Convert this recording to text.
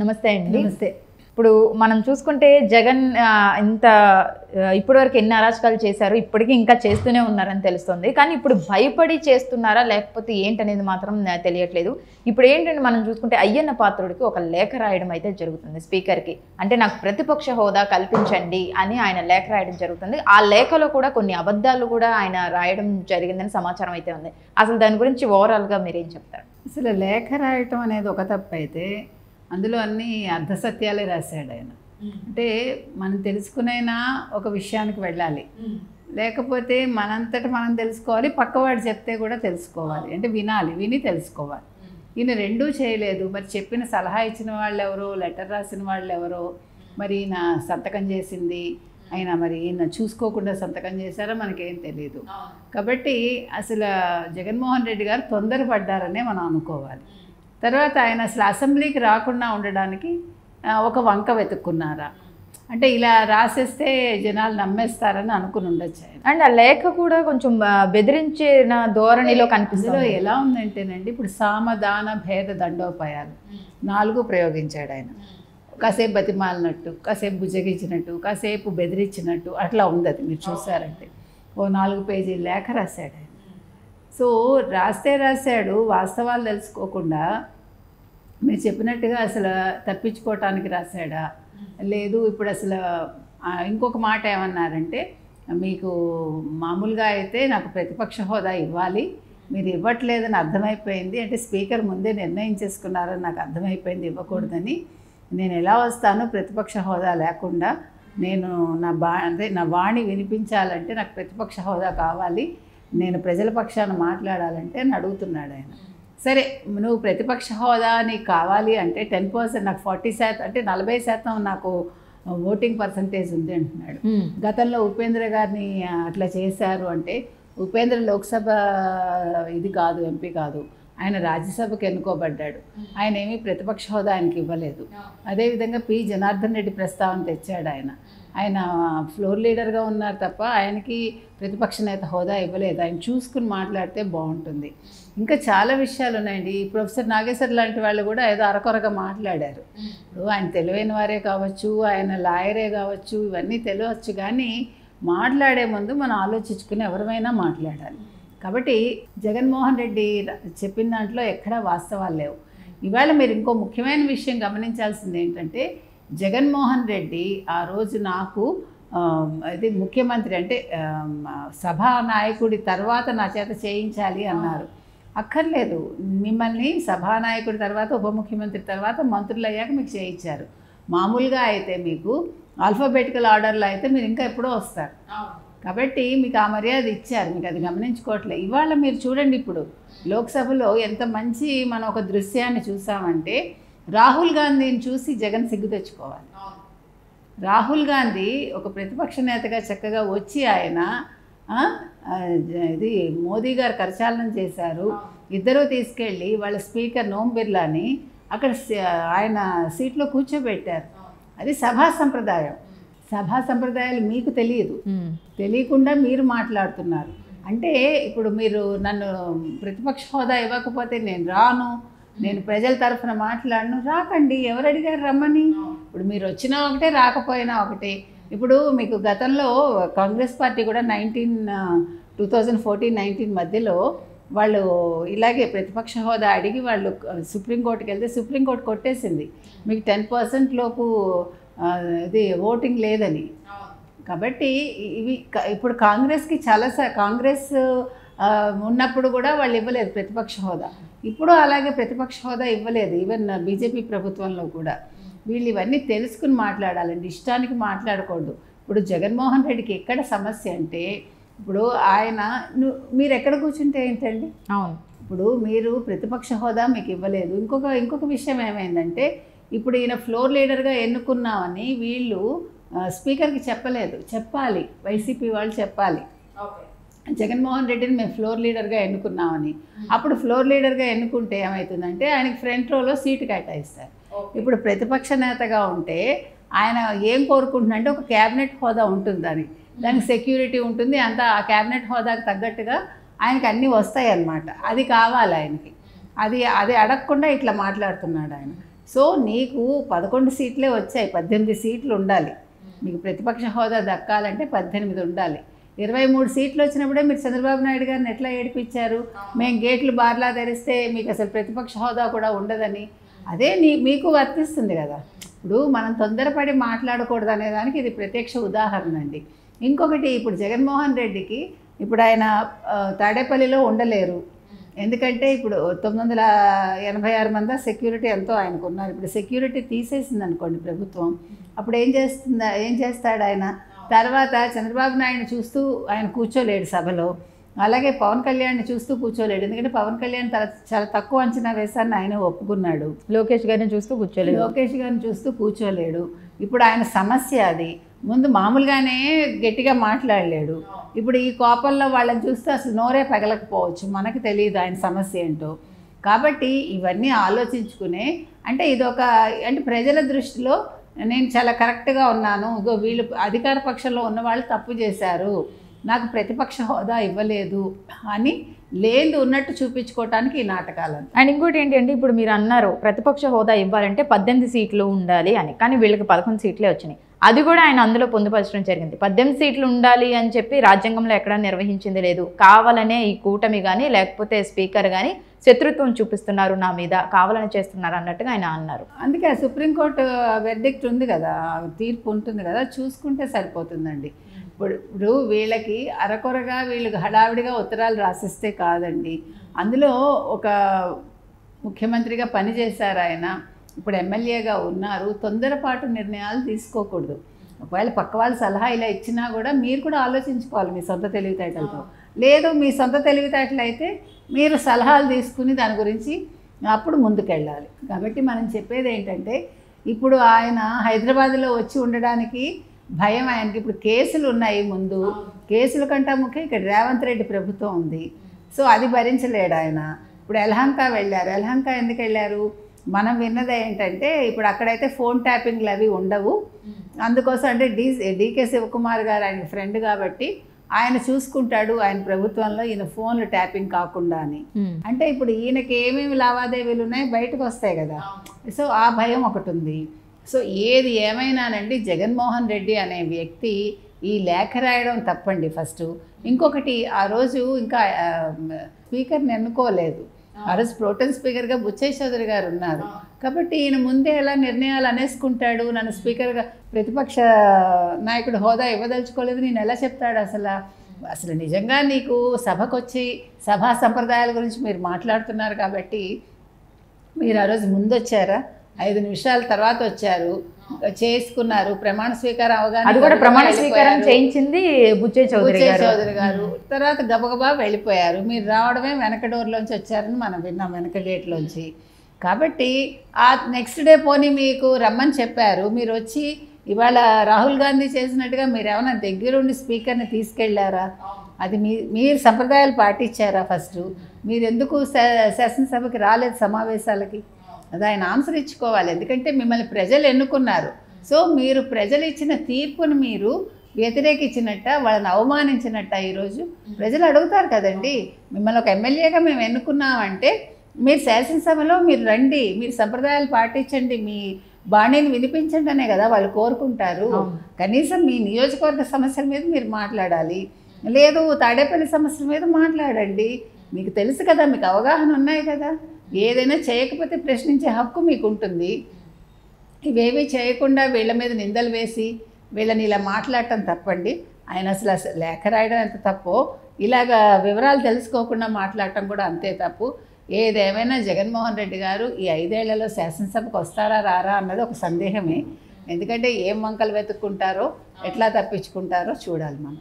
నమస్తే అండి. నమస్తే. ఇప్పుడు మనం చూసుకుంటే జగన్ ఇంత ఇప్పటివరకు ఎన్ని అరాచకాలు చేశారు, ఇప్పటికీ ఇంకా చేస్తూనే ఉన్నారని తెలుస్తుంది. కానీ ఇప్పుడు భయపడి చేస్తున్నారా లేకపోతే ఏంటనేది మాత్రం తెలియట్లేదు. ఇప్పుడు ఏంటంటే మనం చూసుకుంటే అయ్యన్న పాత్రుడికి ఒక లేఖ రాయడం అయితే జరుగుతుంది స్పీకర్కి. అంటే నాకు ప్రతిపక్ష హోదా కల్పించండి అని ఆయన లేఖ రాయడం జరుగుతుంది. ఆ లేఖలో కూడా కొన్ని అబద్ధాలు కూడా ఆయన రాయడం జరిగిందని సమాచారం అయితే ఉంది. అసలు దాని గురించి ఓవరాల్గా మీరేం చెప్తారు? అసలు లేఖ రాయటం అనేది ఒక తప్పు అయితే అందులో అన్ని అర్ధసత్యాలే రాశాడు ఆయన. అంటే మనం తెలుసుకునైనా ఒక విషయానికి వెళ్ళాలి, లేకపోతే మనంతట మనం తెలుసుకోవాలి, పక్కవాడు చెప్తే కూడా తెలుసుకోవాలి. అంటే వినాలి, విని తెలుసుకోవాలి. ఈయన రెండూ చేయలేదు. మరి చెప్పిన సలహా ఇచ్చిన వాళ్ళు ఎవరో, లెటర్ రాసిన వాళ్ళు ఎవరో, మరి ఈయన సంతకం చేసింది ఆయన మరి ఈయన చూసుకోకుండా సంతకం చేశారో మనకేం తెలియదు. కాబట్టి అసలు జగన్మోహన్ రెడ్డి గారు తొందరపడ్డారనే మనం అనుకోవాలి. తర్వాత ఆయన అసలు అసెంబ్లీకి రాకుండా ఉండడానికి ఒక వంక వెతుక్కున్నారా అంటే ఇలా రాసేస్తే జనాలు నమ్మేస్తారని అనుకుని ఉండొచ్చు ఆయన. అండ్ ఆ లేఖ కూడా కొంచెం బెదిరించిన ధోరణిలో కనిపిస్తుంది. ఎలా ఉందంటేనండి, ఇప్పుడు సామదాన భేద దండోపాయాలు 4 ప్రయోగించాడు ఆయన. కాసేపు బతిమాలినట్టు, కాసేపు బుజ్జగించినట్టు, కాసేపు బెదిరించినట్టు అట్లా ఉంది. అది మీరు చూసారంటే ఓ 4 పేజీల లేఖ రాశాడు ఆయన. సో రాశాడు, వాస్తవాలు తెలుసుకోకుండా మీరు చెప్పినట్టుగా అసలు తప్పించుకోవటానికి రాశాడా లేదు. ఇప్పుడు అసలు ఇంకొక మాట ఏమన్నారంటే, మీకు మామూలుగా అయితే నాకు ప్రతిపక్ష హోదా ఇవ్వాలి, మీరు ఇవ్వట్లేదని అర్థమైపోయింది, అంటే స్పీకర్ ముందే నిర్ణయించేసుకున్నారని నాకు అర్థమైపోయింది ఇవ్వకూడదని. నేను ఎలా వస్తాను ప్రతిపక్ష హోదా లేకుండా? నేను నా వాణి వినిపించాలంటే నాకు ప్రతిపక్ష హోదా కావాలి, నేను ప్రజల పక్షాన మాట్లాడాలంటే అని అడుగుతున్నాడు ఆయన. సరే, నువ్వు ప్రతిపక్ష హోదా నీకు కావాలి అంటే 10%, నాకు 40% అంటే 40% నాకు ఓటింగ్ పర్సంటేజ్ ఉంది అంటున్నాడు. గతంలో ఉపేంద్ర గారిని అట్లా చేశారు అంటే, ఉపేంద్ర లోక్సభ ఇది కాదు, ఎంపీ కాదు, ఆయన రాజ్యసభకు ఎన్నుకోబడ్డాడు. ఆయన ఏమీ ప్రతిపక్ష హోదా ఆయనకి ఇవ్వలేదు. అదేవిధంగా పి జనార్దన్ రెడ్డి ప్రస్తావన తెచ్చాడు ఆయన. ఆయన ఫ్లోర్ లీడర్గా ఉన్నారు తప్ప ఆయనకి ప్రతిపక్ష నేత హోదా ఇవ్వలేదు. ఆయన చూసుకుని మాట్లాడితే బాగుంటుంది. ఇంకా చాలా విషయాలు ఉన్నాయండి. ప్రొఫెసర్ నాగేశ్వర్ లాంటి వాళ్ళు కూడా ఏదో అరకొరగా మాట్లాడారు. ఇప్పుడు ఆయన తెలివైన వారే కావచ్చు, ఆయన లాయరే కావచ్చు, ఇవన్నీ తెలియవచ్చు. కానీ మాట్లాడే ముందు మనం ఆలోచించుకుని ఎవరైనా మాట్లాడాలి. కాబట్టి జగన్మోహన్ రెడ్డి చెప్పిన దాంట్లో ఎక్కడా వాస్తవాలు లేవు. ఇవాళ మీరు ఇంకో ముఖ్యమైన విషయం గమనించాల్సింది ఏంటంటే, జగన్మోహన్ రెడ్డి ఆ రోజు నాకు ఇది ముఖ్యమంత్రి అంటే సభా నాయకుడి తర్వాత నా చేత చేయించాలి అన్నారు. అక్కర్లేదు, మిమ్మల్ని సభానాయకుడి తర్వాత ఉప ముఖ్యమంత్రి తర్వాత మంత్రులు అయ్యాక మీకు చేయించారు. మామూలుగా అయితే మీకు ఆల్ఫాబెటికల్ ఆర్డర్లో అయితే మీరు ఇంకా ఎప్పుడో వస్తారు. కాబట్టి మీకు ఆ మర్యాద ఇచ్చారు, మీకు అది గమనించుకోవట్లేదు. ఇవాళ మీరు చూడండి, ఇప్పుడు లోక్సభలో ఎంత మంచి మనం ఒక దృశ్యాన్ని చూసామంటే, రాహుల్ గాంధీని చూసి జగన్ సిగ్గు తెచ్చుకోవాలి. రాహుల్ గాంధీ ఒక ప్రతిపక్ష నేతగా చక్కగా వచ్చి ఆయన ఇది మోదీ గారు కరచాలనం చేశారు. ఇద్దరూ తీసుకెళ్ళి వాళ్ళ స్పీకర్ ఓం బిర్లాని అక్కడ ఆయన సీట్లో కూర్చోబెట్టారు. అది సభా సంప్రదాయం. సభా సంప్రదాయాలు మీకు తెలియకుండా మీరు మాట్లాడుతున్నారు. అంటే ఇప్పుడు మీరు నన్ను ప్రతిపక్ష హోదా ఇవ్వకపోతే నేను రాను, నేను ప్రజల తరఫున మాట్లాడను. రాకండి, ఎవరు అడిగారు రమ్మని? ఇప్పుడు మీరు వచ్చినా ఒకటే, రాకపోయినా ఒకటే. ఇప్పుడు మీకు గతంలో కాంగ్రెస్ పార్టీ కూడా 2014-19 మధ్యలో వాళ్ళు ఇలాగే ప్రతిపక్ష హోదా అడిగి వాళ్ళు సుప్రీంకోర్టుకి వెళ్తే సుప్రీంకోర్టు కొట్టేసింది, మీకు 10% లోపు ఇది ఓటింగ్ లేదని. కాబట్టి ఇవి ఇప్పుడు కాంగ్రెస్కి కాంగ్రెస్ ఉన్నప్పుడు కూడా వాళ్ళు ఇవ్వలేదు ప్రతిపక్ష హోదా. ఇప్పుడు అలాగే ప్రతిపక్ష హోదా ఇవ్వలేదు. ఈవెన్ బీజేపీ ప్రభుత్వంలో కూడా వీళ్ళు ఇవన్నీ తెలుసుకుని మాట్లాడాలండి, ఇష్టానికి మాట్లాడకూడదు. ఇప్పుడు జగన్మోహన్ రెడ్డికి ఎక్కడ సమస్య అంటే, ఇప్పుడు ఆయన మీరు ఎక్కడ కూర్చుంటే ఏంటండి? అవును, ఇప్పుడు మీరు ప్రతిపక్ష హోదా మీకు ఇవ్వలేదు. ఇంకొక విషయం ఏమైందంటే, ఇప్పుడు ఈయన ఫ్లోర్ లీడర్గా ఎన్నుకున్నామని వీళ్ళు స్పీకర్కి చెప్పలేదు. చెప్పాలి, వైసీపీ వాళ్ళు చెప్పాలి, జగన్మోహన్ రెడ్డిని మేము ఫ్లోర్ లీడర్గా ఎన్నుకున్నామని. అప్పుడు ఫ్లోర్ లీడర్గా ఎన్నుకుంటే ఏమవుతుందంటే ఆయనకి ఫ్రంట్ రోలో సీటు కేటాయిస్తారు. ఇప్పుడు ప్రతిపక్ష నేతగా ఉంటే ఆయన ఏం కోరుకుంటున్నారంటే ఒక క్యాబినెట్ హోదా ఉంటుంది, దానికి సెక్యూరిటీ ఉంటుంది, అంతా ఆ క్యాబినెట్ హోదాకు తగ్గట్టుగా ఆయనకి అన్నీ వస్తాయి అన్నమాట. అది కావాలి ఆయనకి. అది అడగకుండా ఇట్లా మాట్లాడుతున్నాడు ఆయన. సో నీకు 11 సీట్లే వచ్చాయి, 18 సీట్లు ఉండాలి. మీకు ప్రతిపక్ష హోదా దక్కాలంటే 18 ఉండాలి. 23 సీట్లు వచ్చినప్పుడే మీరు చంద్రబాబు నాయుడు గారిని ఎట్లా ఏడిపించారు? మేము గేట్లు బార్లా తెరిస్తే మీకు అసలు ప్రతిపక్ష హోదా కూడా ఉండదని. అదే మీకు వర్తిస్తుంది కదా. ఇప్పుడు మనం తొందరపడి మాట్లాడకూడదు అనే దానికి ఇది ప్రత్యక్ష ఉదాహరణ అండి. ఇంకొకటి, ఇప్పుడు జగన్మోహన్ రెడ్డికి ఇప్పుడు ఆయన తాడేపల్లిలో ఉండలేరు. ఎందుకంటే ఇప్పుడు 986 మంది సెక్యూరిటీ ఎంతో ఆయనకు ఉన్నారు. ఇప్పుడు సెక్యూరిటీ తీసేసింది అనుకోండి ప్రభుత్వం, అప్పుడు ఏం చేస్తాడు ఆయన? తర్వాత చంద్రబాబు నాయుడు చూస్తూ ఆయన కూర్చోలేడు సభలో, అలాగే పవన్ కళ్యాణ్ని చూస్తూ కూర్చోలేడు. ఎందుకంటే పవన్ కళ్యాణ్ చాలా తక్కువ అంచనా వేశారని ఆయన ఒప్పుకున్నాడు. లోకేష్ గారిని చూస్తూ కూర్చోలేడు. ఇప్పుడు ఆయన సమస్య అది. ముందు మామూలుగానే గట్టిగా మాట్లాడలేడు. ఇప్పుడు ఈ కోపంలో వాళ్ళని చూస్తే అసలు నోరే పగలకపోవచ్చు, మనకు తెలియదు ఆయన సమస్య ఏంటో. కాబట్టి ఇవన్నీ ఆలోచించుకునే, అంటే అంటే ప్రజల దృష్టిలో నేను చాలా కరెక్ట్గా ఉన్నాను, ఇగో వీళ్ళు అధికార పక్షంలో ఉన్న వాళ్ళు తప్పు చేశారు, నాకు ప్రతిపక్ష హోదా ఇవ్వలేదు అని లేదు ఉన్నట్టు చూపించుకోవటానికి ఈ నాటకాలు. అండ్ ఇంకోటి ఏంటంటే, ఇప్పుడు మీరు అన్నారు ప్రతిపక్ష హోదా ఇవ్వాలంటే 18 సీట్లు ఉండాలి అని, కానీ వీళ్ళకి 11 సీట్లే వచ్చినాయి. అది కూడా ఆయన అందులో పొందుపరచడం జరిగింది. 18 సీట్లు ఉండాలి అని చెప్పి రాజ్యాంగంలో ఎక్కడా నిర్వహించింది లేదు. కావాలనే ఈ కూటమి కానీ లేకపోతే స్పీకర్ కానీ శత్రుత్వం చూపిస్తున్నారు నా మీద, కావాలని చేస్తున్నారు అన్నట్టుగా ఆయన అన్నారు. అందుకే సుప్రీంకోర్టు వెర్డిక్ట్ ఉంది కదా, తీర్పు ఉంటుంది కదా, చూసుకుంటే సరిపోతుందండి. ఇప్పుడు వీళ్ళకి అరకొరగా వీళ్ళకి హడావిడిగా ఉత్తరాలు రాసిస్తే కాదండి. అందులో ఒక ముఖ్యమంత్రిగా పనిచేశారు ఆయన, ఇప్పుడు ఎమ్మెల్యేగా ఉన్నారు. తొందరపాటు నిర్ణయాలు తీసుకోకూడదు. ఒకవేళ పక్క వాళ్ళ సలహా ఇలా ఇచ్చినా కూడా మీరు కూడా ఆలోచించుకోవాలి మీ సొంత తెలివితేటలతో. లేదు మీ సొంత తెలివితేటలు అయితే మీరు సలహాలు తీసుకుని దాని గురించి అప్పుడు ముందుకెళ్ళాలి. కాబట్టి మనం చెప్పేది ఏంటంటే, ఇప్పుడు ఆయన హైదరాబాద్లో వచ్చి ఉండడానికి భయం ఆయనకి. ఇప్పుడు కేసులు ఉన్నాయి, ముందు కేసుల కంటే ముఖ్యం ఇక్కడ రేవంత్ రెడ్డి ప్రభుత్వం ఉంది. సో అది భరించలేడు ఆయన. ఇప్పుడు యలహంక వెళ్ళారు. యలహంక ఎందుకు వెళ్ళారు? మనం విన్నది ఏంటంటే, ఇప్పుడు అక్కడైతే ఫోన్ ట్యాపింగ్లు అవి ఉండవు, అందుకోసం అంటే డీకే శివకుమార్ గారు ఆయన ఫ్రెండ్ కాబట్టి ఆయన చూసుకుంటాడు ఆయన ప్రభుత్వంలో ఈయన ఫోన్లు ట్యాపింగ్ కాకుండా అని. అంటే ఇప్పుడు ఈయనకి ఏమేమి లావాదేవీలు ఉన్నాయి బయటకు వస్తాయి కదా. సో ఆ భయం ఒకటి ఉంది. సో ఏది ఏమైనానండి, జగన్మోహన్ రెడ్డి అనే వ్యక్తి ఈ లేఖ రాయడం తప్పండి ఫస్ట్. ఇంకొకటి, ఆ రోజు ఇంకా స్పీకర్ని ఎన్నుకోలేదు. ఆ రోజు ప్రోటెన్ స్పీకర్గా బుచ్చయ్య చౌదరి గారు ఉన్నారు. కాబట్టి ఈయన ముందే ఎలా నిర్ణయాలు అనేసుకుంటాడు? నన్ను స్పీకర్గా ప్రతిపక్ష నాయకుడు హోదా ఇవ్వదలుచుకోలేదు నేను ఎలా చెప్తాడు? అసలు నిజంగా నీకు సభకు వచ్చి సభా సంప్రదాయాల గురించి మీరు మాట్లాడుతున్నారు కాబట్టి మీరు ఆ రోజు ముందు వచ్చారా? 5 నిమిషాల తర్వాత వచ్చారు, చేసుకున్నారు. ప్రమాణ స్వీకారం అవగానే అది కూడా ప్రమాణ స్వీకారం చేయించింది బుచ్చయ్య చౌదరి గారు. తర్వాత గబగబా వెళ్ళిపోయారు. మీరు రావడమే వెనక డోర్లోంచి వచ్చారని మనం విన్నాం, వెనక గేట్లోంచి. కాబట్టి ఆ నెక్స్ట్ డే పోనీ మీకు రమ్మని చెప్పారు, మీరు వచ్చి ఇవాళ రాహుల్ గాంధీ చేసినట్టుగా మీరు ఏమైనా దగ్గరుండి స్పీకర్ని తీసుకెళ్లారా? అది మీరు సంప్రదాయాలు పాటించారా? ఫస్ట్ మీరు ఎందుకు శాసనసభకి రాలేదు సమావేశాలకి? అది ఆయన ఆన్సర్ ఇచ్చుకోవాలి. ఎందుకంటే మిమ్మల్ని ప్రజలు ఎన్నుకున్నారు. సో మీరు ప్రజలు ఇచ్చిన తీర్పుని మీరు వ్యతిరేకించినట్ట, వాళ్ళని అవమానించినట్ట ఈరోజు ప్రజలు అడుగుతారు కదండి. మిమ్మల్ని ఒక ఎమ్మెల్యేగా మేము ఎన్నుకున్నామంటే మీరు శాసనసభలో మీరు రండి, మీరు సంప్రదాయాలు పాటించండి, మీ బాణీని వినిపించండి అనే కదా వాళ్ళు కోరుకుంటారు. కనీసం మీ నియోజకవర్గ సమస్యల మీద మీరు మాట్లాడాలి, లేదు తాడేపల్లి సమస్యల మీద మాట్లాడండి. మీకు తెలుసు కదా, మీకు అవగాహన ఉన్నాయి కదా. ఏదైనా చేయకపోతే ప్రశ్నించే హక్కు మీకు ఉంటుంది. ఇవేమీ చేయకుండా వీళ్ళ మీద నిందలు వేసి వీళ్ళని ఇలా మాట్లాడటం తప్పండి. ఆయన అసలు లేఖ రాయడం ఎంత తప్పో, ఇలాగా వివరాలు తెలుసుకోకుండా మాట్లాడటం కూడా అంతే తప్పు. ఏదేమైనా జగన్మోహన్ రెడ్డి గారు ఈ 5 ఏళ్లలో శాసనసభకు వస్తారా రారా అన్నది ఒక సందేహమే. ఎందుకంటే ఏం వంకలు వెతుక్కుంటారో, ఎట్లా తప్పించుకుంటారో చూడాలి మనం.